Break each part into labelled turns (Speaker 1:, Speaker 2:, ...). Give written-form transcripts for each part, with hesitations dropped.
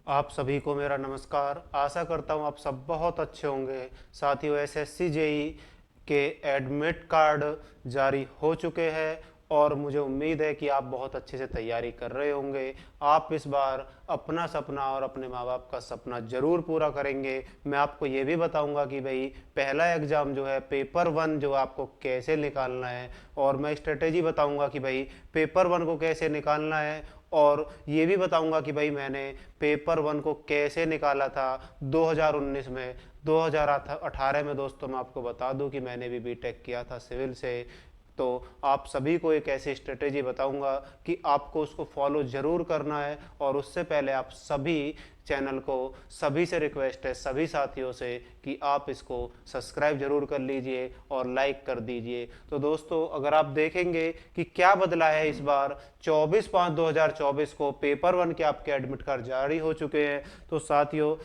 Speaker 1: आप सभी को मेरा नमस्कार। आशा करता हूँ आप सब बहुत अच्छे होंगे। साथियों, एसएससी जेई के एडमिट कार्ड जारी हो चुके हैं और मुझे उम्मीद है कि आप बहुत अच्छे से तैयारी कर रहे होंगे। आप इस बार अपना सपना और अपने माँ बाप का सपना ज़रूर पूरा करेंगे। मैं आपको ये भी बताऊंगा कि भाई पहला एग्ज़ाम जो है पेपर वन जो आपको कैसे निकालना है, और मैं स्ट्रेटेजी बताऊंगा कि भाई पेपर वन को कैसे निकालना है। और ये भी बताऊंगा कि भाई मैंने पेपर वन को कैसे निकाला था 2019 में। 2018 में दोस्तों मैं आपको बता दूं कि मैंने भी बीटेक किया था सिविल से। तो आप सभी को एक ऐसी स्ट्रेटेजी बताऊंगा कि आपको उसको फॉलो ज़रूर करना है। और उससे पहले आप सभी चैनल को, सभी से रिक्वेस्ट है, सभी साथियों से कि आप इसको सब्सक्राइब जरूर कर लीजिए और लाइक कर दीजिए। तो दोस्तों, अगर आप देखेंगे कि क्या बदला है इस बार 24/5/2024 को पेपर वन के आपके एडमिट कार्ड जारी हो चुके हैं। तो साथियों,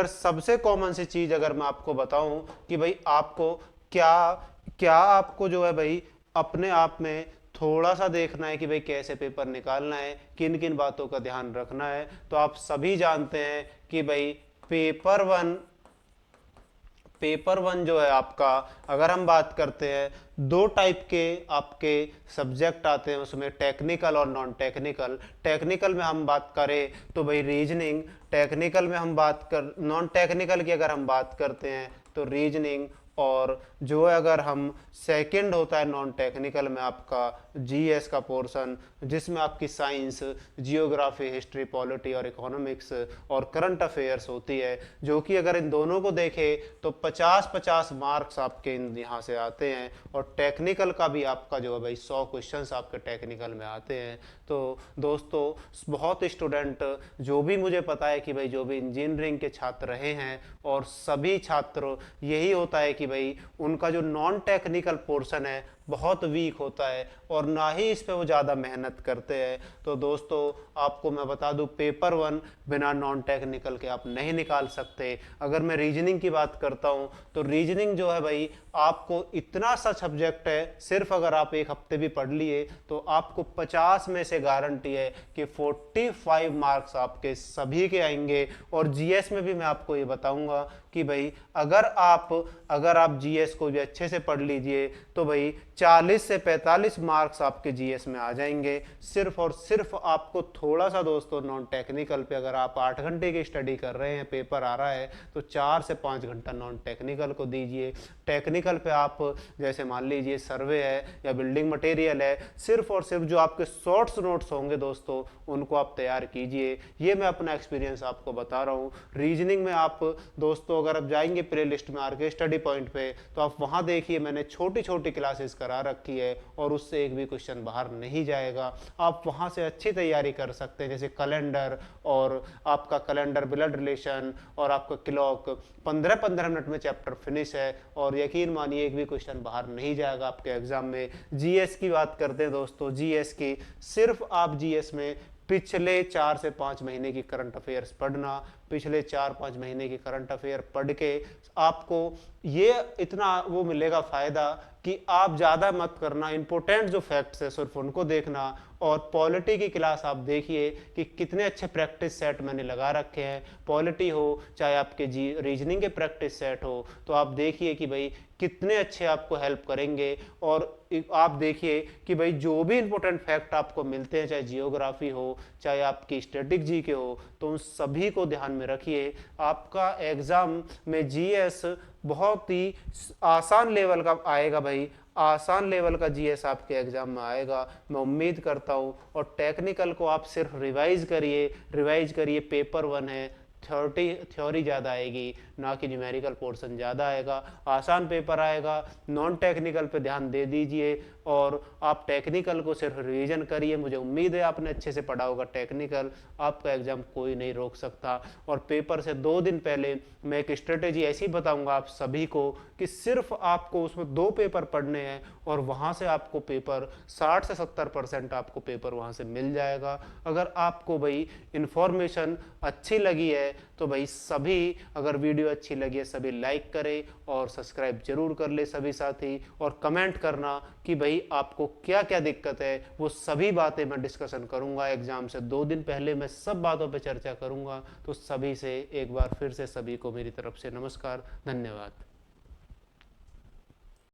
Speaker 1: सबसे कॉमन सी चीज़ अगर मैं आपको बताऊं कि भाई आपको क्या क्या आपको जो है भाई अपने आप में थोड़ा सा देखना है कि भाई कैसे पेपर निकालना है, किन किन बातों का ध्यान रखना है। तो आप सभी जानते हैं कि भाई पेपर वन पेपर वन जो है आपका, अगर हम बात करते हैं, दो टाइप के आपके सब्जेक्ट आते हैं उसमें, टेक्निकल और नॉन टेक्निकल। टेक्निकल में हम बात करें तो भाई रीजनिंग, टेक्निकल में हम बात कर नॉन टेक्निकल की अगर हम बात करते हैं तो रीजनिंग। और जो है अगर हम सेकंड होता है नॉन टेक्निकल में आपका जीएस का पोर्शन, जिसमें आपकी साइंस, जियोग्राफी, हिस्ट्री, पॉलिटी और इकोनॉमिक्स और करंट अफेयर्स होती है। जो कि अगर इन दोनों को देखें तो 50-50 मार्क्स आपके यहाँ से आते हैं। और टेक्निकल का भी आपका जो है भाई 100 क्वेश्चंस आपके टेक्निकल में आते हैं। तो दोस्तों, बहुत स्टूडेंट, जो भी मुझे पता है कि भाई जो भी इंजीनियरिंग के छात्र रहे हैं, और सभी छात्र यही होता है कि भाई उनका जो नॉन टेक्निकल पोर्शन है बहुत वीक होता है और ना ही इस पे वो ज़्यादा मेहनत करते हैं। तो दोस्तों, आपको मैं बता दूं, पेपर वन बिना नॉन टेक्निकल के आप नहीं निकाल सकते। अगर मैं रीजनिंग की बात करता हूं तो रीजनिंग जो है भाई, आपको इतना सा सब्जेक्ट है, सिर्फ अगर आप एक हफ्ते भी पढ़ लिए तो आपको 50 में से गारंटी है कि 45 मार्क्स आपके सभी के आएंगे। और जीएस में भी मैं आपको ये बताऊंगा कि भाई अगर आप जीएस को भी अच्छे से पढ़ लीजिए तो भाई 40 से 45 मार्क्स आपके जीएस में आ जाएंगे। सिर्फ और सिर्फ आपको थोड़ा सा दोस्तों नॉन टेक्निकल पे, अगर आप 8 घंटे की स्टडी कर रहे हैं, पेपर आ रहा है, तो 4 से 5 घंटा नॉन टेक्निकल को दीजिए। टेक्निकल पे आप जैसे मान लीजिए सर्वे है या बिल्डिंग मटेरियल है, सिर्फ और सिर्फ जो आपके शॉर्ट्स नोट्स होंगे दोस्तों, उनको आप तैयार कीजिए। ये मैं अपना एक्सपीरियंस आपको बता रहा हूँ। रीजनिंग में आप दोस्तों अगर आप जाएंगे प्ले लिस्ट में आर के स्टडी पॉइंट पे, तो आप वहाँ देखिए मैंने छोटी छोटी क्लासेस करा रखी है और उससे एक भी क्वेश्चन बाहर नहीं जाएगा। आप वहाँ से अच्छी तैयारी कर सकते हैं, जैसे कैलेंडर, और आपका कैलेंडर, ब्लड रिलेशन और आपका क्लॉक, 15-15 मिनट में चैप्टर फिनिश है। और यकीन मानिए एक भी क्वेश्चन बाहर नहीं जाएगा आपके एग्जाम में। जीएस की बात करते हैं दोस्तों, जीएस की सिर्फ आप जीएस में पिछले 4 से 5 महीने की करंट अफेयर्स पढ़ना। पिछले 4-5 महीने की करंट अफेयर पढ़ के आपको ये इतना वो मिलेगा फायदा कि आप ज़्यादा मत करना, इंपॉर्टेंट जो फैक्ट्स है सिर्फ उनको देखना। और पॉलिटी की क्लास आप देखिए कि कितने अच्छे प्रैक्टिस सेट मैंने लगा रखे हैं। पॉलिटी हो चाहे आपके रीजनिंग के प्रैक्टिस सेट हो, तो आप देखिए कि भाई कितने अच्छे आपको हेल्प करेंगे। और आप देखिए कि भाई जो भी इंपॉर्टेंट फैक्ट आपको मिलते हैं, चाहे जियोग्राफी हो चाहे आपकी स्टैटिक जी के हो, तो उन सभी को ध्यान में रखिए। आपका एग्जाम में जीएस बहुत ही आसान लेवल का आएगा भाई, आसान लेवल का जीएस आपके एग्जाम में आएगा, मैं उम्मीद करता हूँ। और टेक्निकल को आप सिर्फ रिवाइज करिए। पेपर वन है, थ्योरी ज़्यादा आएगी ना कि न्यूमेरिकल पोर्शन ज़्यादा आएगा। आसान पेपर आएगा, नॉन टेक्निकल पे ध्यान दे दीजिए और आप टेक्निकल को सिर्फ रिवीजन करिए। मुझे उम्मीद है आपने अच्छे से पढ़ा होगा टेक्निकल, आपका एग्जाम कोई नहीं रोक सकता। और पेपर से 2 दिन पहले मैं एक स्ट्रेटेजी ऐसी बताऊंगा आप सभी को कि सिर्फ आपको उसमें 2 पेपर पढ़ने हैं और वहाँ से आपको पेपर 60 से 70% आपको पेपर वहाँ से मिल जाएगा। अगर आपको भाई इन्फॉर्मेशन अच्छी लगी है है। तो भाई सभी, अगर वीडियो अच्छी लगी सभी लाइक करें और सब्सक्राइब जरूर कर ले सभी साथी, और कमेंट करना कि भाई आपको क्या क्या दिक्कत है। वो सभी बातें मैं डिस्कशन करूंगा, एग्जाम से 2 दिन पहले मैं सब बातों पे चर्चा करूंगा। तो सभी से एक बार फिर से सभी को मेरी तरफ से नमस्कार, धन्यवाद।